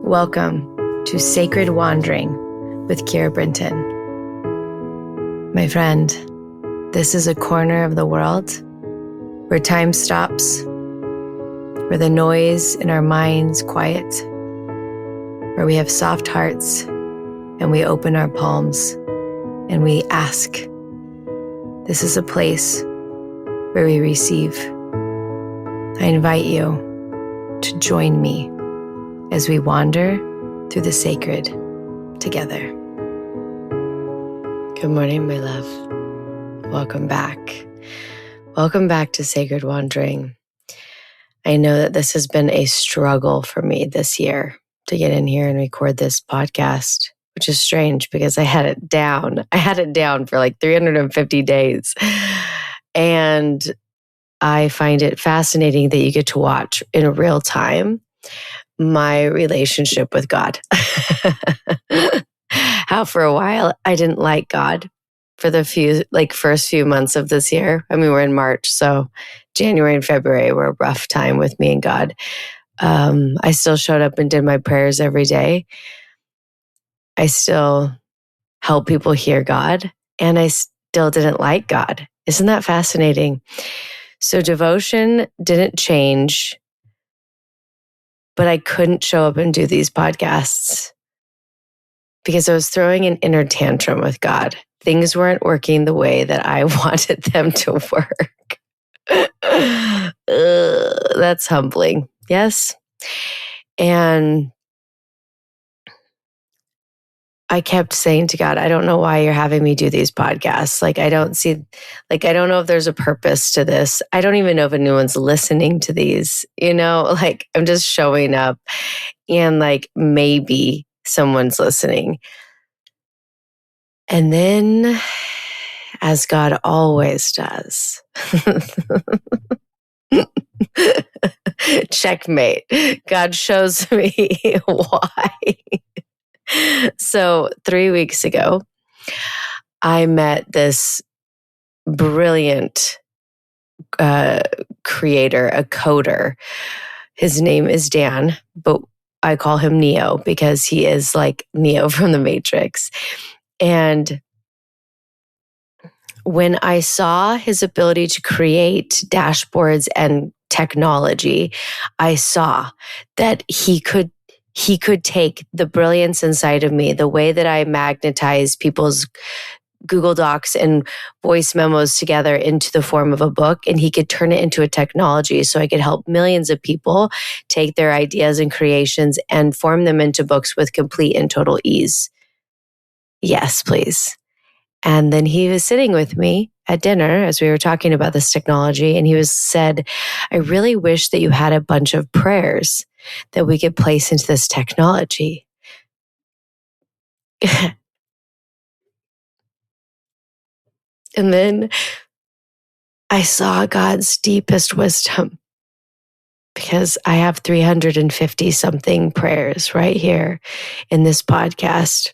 Welcome to Sacred Wandering with Keira Brinton. My friend, this is a corner of the world where time stops, where the noise in our minds quiet, where we have soft hearts and we open our palms and we ask. This is a place where we receive. I invite you to join me as we wander through the sacred together. Good morning, my love. Welcome back. Welcome back to Sacred Wandering. I know that this has been a struggle for me this year to get in here and record this podcast, which is strange because I had it down. I had it down for like 350 days. And I find it fascinating that you get to watch in real time my relationship with God. How for a while I didn't like God for the first few months of this year. I mean, we're in March, so January and February were a rough time with me and God. I still showed up and did my prayers every day. I still help people hear God, and I still didn't like God. Isn't that fascinating? So devotion didn't change, but I couldn't show up and do these podcasts because I was throwing an inner tantrum with God. Things weren't working the way that I wanted them to work. That's humbling. Yes. And I kept saying to God, I don't know why you're having me do these podcasts. I don't know if there's a purpose to this. I don't even know if anyone's listening to these, I'm just showing up and maybe someone's listening. And then, as God always does, checkmate, God shows me why. So 3 weeks ago, I met this brilliant creator, a coder. His name is Dan, but I call him Neo because he is like Neo from the Matrix. And when I saw his ability to create dashboards and technology, I saw that he could take the brilliance inside of me, the way that I magnetize people's Google Docs and voice memos together into the form of a book, and he could turn it into a technology so I could help millions of people take their ideas and creations and form them into books with complete and total ease. Yes, please. And then he was sitting with me at dinner as we were talking about this technology, and he said, I really wish that you had a bunch of prayers that we could place into this technology. And then I saw God's deepest wisdom because I have 350 something prayers right here in this podcast.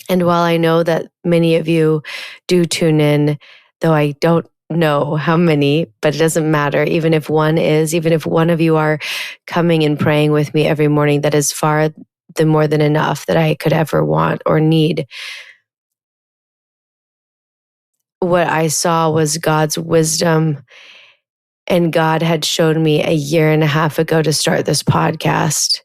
And while I know that many of you do tune in, though I don't know how many, but it doesn't matter. Even if one of you are coming and praying with me every morning, that is far more than enough that I could ever want or need. What I saw was God's wisdom, and God had shown me 1.5 years ago to start this podcast.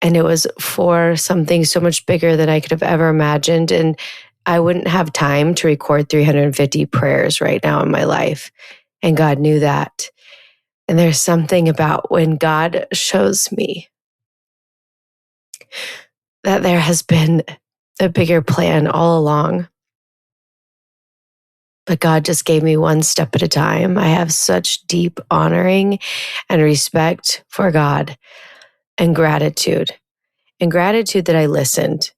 And it was for something so much bigger than I could have ever imagined. And I wouldn't have time to record 350 prayers right now in my life. And God knew that. And there's something about when God shows me that there has been a bigger plan all along. But God just gave me one step at a time. I have such deep honoring and respect for God and gratitude. And gratitude that I listened.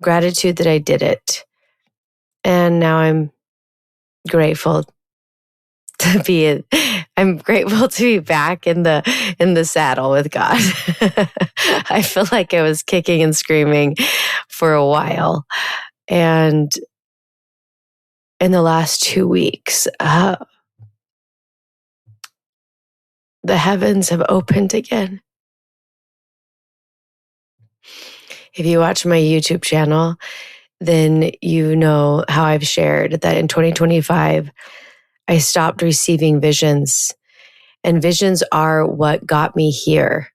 Gratitude that I did it. And now I'm grateful I'm grateful to be back in the saddle with God. I feel like I was kicking and screaming for a while. And in the last 2 weeks, the heavens have opened again. If you watch my YouTube channel, then you know how I've shared that in 2025, I stopped receiving visions. And visions are what got me here.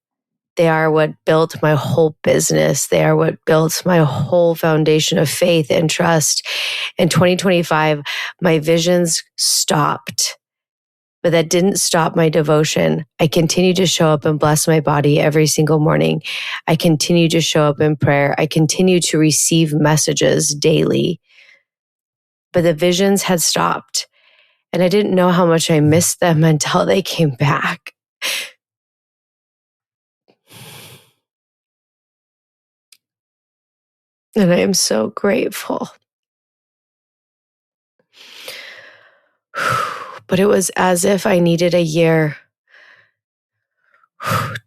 They are what built my whole business. They are what built my whole foundation of faith and trust. In 2025, my visions stopped. But that didn't stop my devotion. I continue to show up and bless my body every single morning. I continue to show up in prayer. I continue to receive messages daily. But the visions had stopped. And I didn't know how much I missed them until they came back. And I am so grateful. But it was as if I needed a year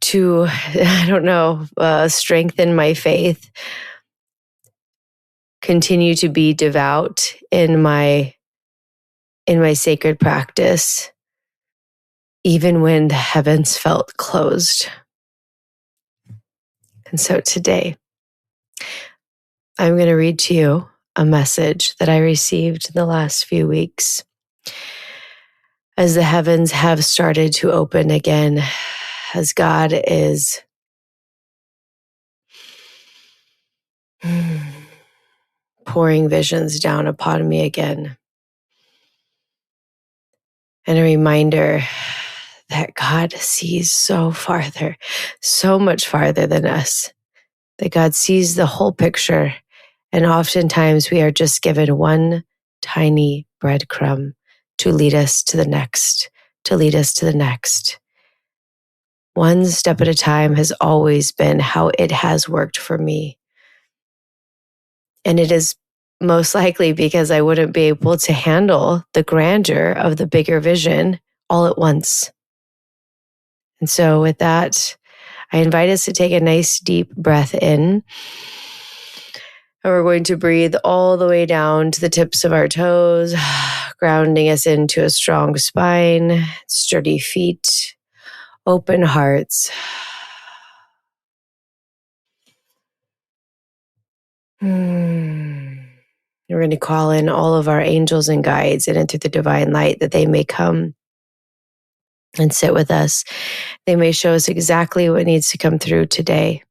to, I don't know, strengthen my faith, continue to be devout in my sacred practice, even when the heavens felt closed. And so today, I'm going to read to you a message that I received in the last few weeks. As the heavens have started to open again, as God is pouring visions down upon me again. And a reminder that God sees so much farther than us, that God sees the whole picture. And oftentimes we are just given one tiny breadcrumb to lead us to the next, to lead us to the next. One step at a time has always been how it has worked for me. And it is most likely because I wouldn't be able to handle the grandeur of the bigger vision all at once. And so with that, I invite us to take a nice deep breath in. And we're going to breathe all the way down to the tips of our toes, grounding us into a strong spine, sturdy feet, open hearts. We're going to call in all of our angels and guides in and through the divine light that they may come and sit with us. They may show us exactly what needs to come through today.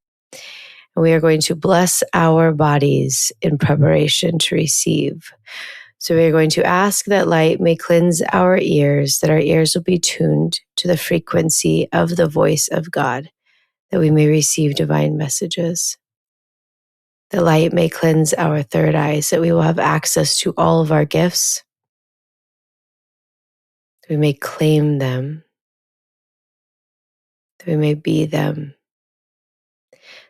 And we are going to bless our bodies in preparation to receive. So we are going to ask that light may cleanse our ears, that our ears will be tuned to the frequency of the voice of God, that we may receive divine messages. The light may cleanse our third eye, so that we will have access to all of our gifts. That we may claim them. That we may be them.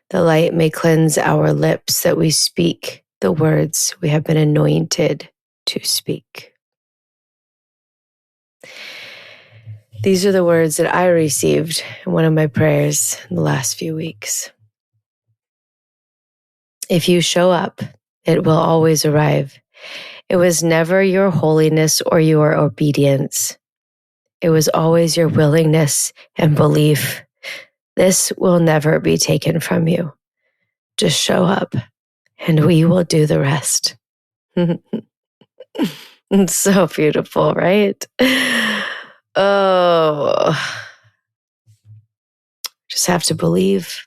The light may cleanse our lips, that we speak the words we have been anointed to speak. These are the words that I received in one of my prayers in the last few weeks. If you show up, it will always arrive. It was never your holiness or your obedience. It was always your willingness and belief. This will never be taken from you. Just show up and we will do the rest. It's so beautiful, right? Oh, just have to believe.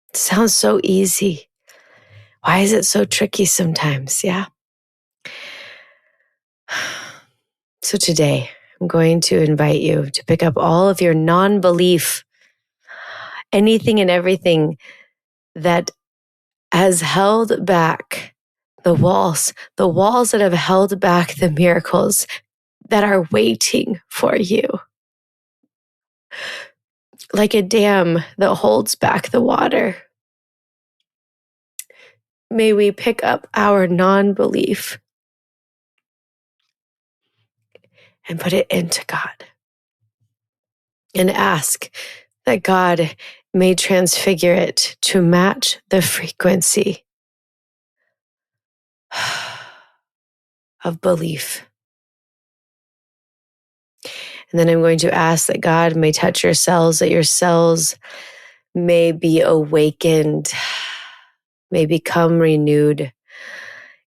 It sounds so easy. Why is it so tricky sometimes? Yeah. So today, I'm going to invite you to pick up all of your non-belief, anything and everything that has held back the walls that have held back the miracles that are waiting for you. Like a dam that holds back the water. May we pick up our non-belief and put it into God. And ask that God may transfigure it to match the frequency of belief. And then I'm going to ask that God may touch your cells, that your cells may be awakened may become renewed,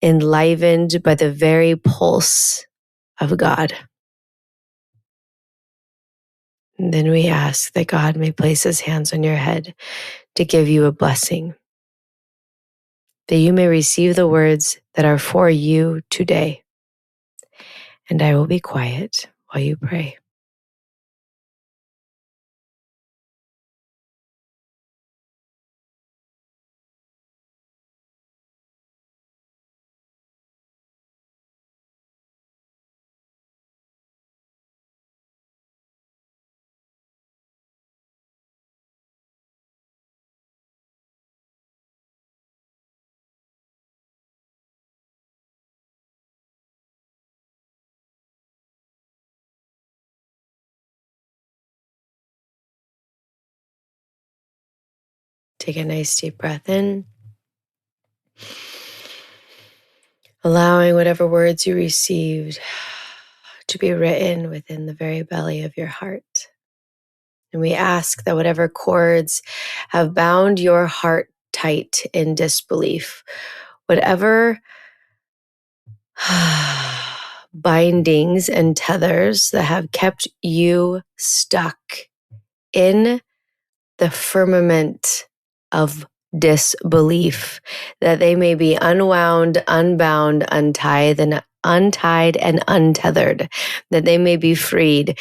enlivened by the very pulse of God. And then we ask that God may place his hands on your head to give you a blessing, that you may receive the words that are for you today. And I will be quiet while you pray. Take a nice deep breath in, allowing whatever words you received to be written within the very belly of your heart. And we ask that whatever cords have bound your heart tight in disbelief, whatever bindings and tethers that have kept you stuck in the firmament of disbelief, that they may be unwound, unbound, untied and untethered, that they may be freed,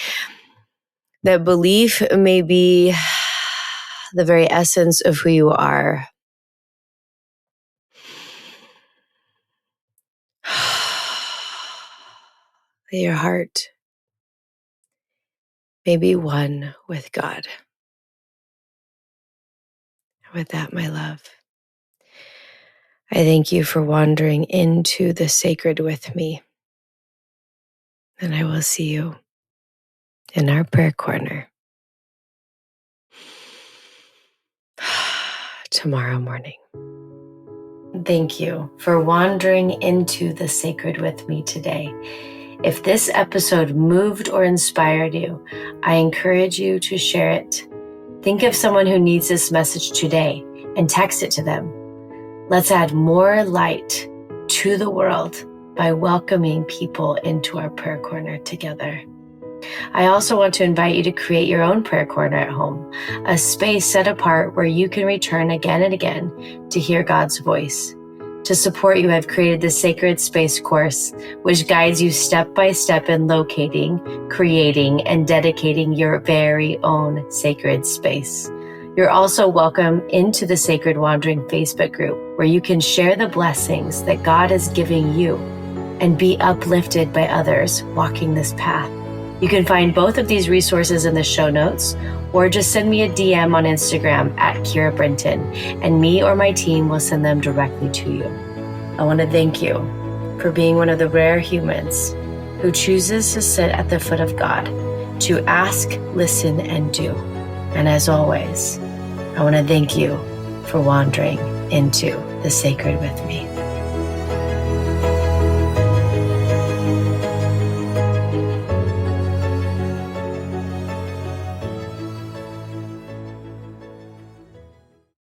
that belief may be the very essence of who you are. That your heart may be one with God. With that, my love, I thank you for wandering into the sacred with me. And I will see you in our prayer corner tomorrow morning. Thank you for wandering into the sacred with me today. If this episode moved or inspired you, I encourage you to share it. Think of someone who needs this message today and text it to them. Let's add more light to the world by welcoming people into our prayer corner together. I also want to invite you to create your own prayer corner at home, a space set apart where you can return again and again to hear God's voice. To support you, I've created the Sacred Space course, which guides you step by step in locating, creating, and dedicating your very own sacred space. You're also welcome into the Sacred Wandering Facebook group, where you can share the blessings that God is giving you and be uplifted by others walking this path. You can find both of these resources in the show notes, or just send me a DM on Instagram at Keira Brinton, and me or my team will send them directly to you. I want to thank you for being one of the rare humans who chooses to sit at the foot of God, to ask, listen, and do. And as always, I want to thank you for wandering into the sacred with me.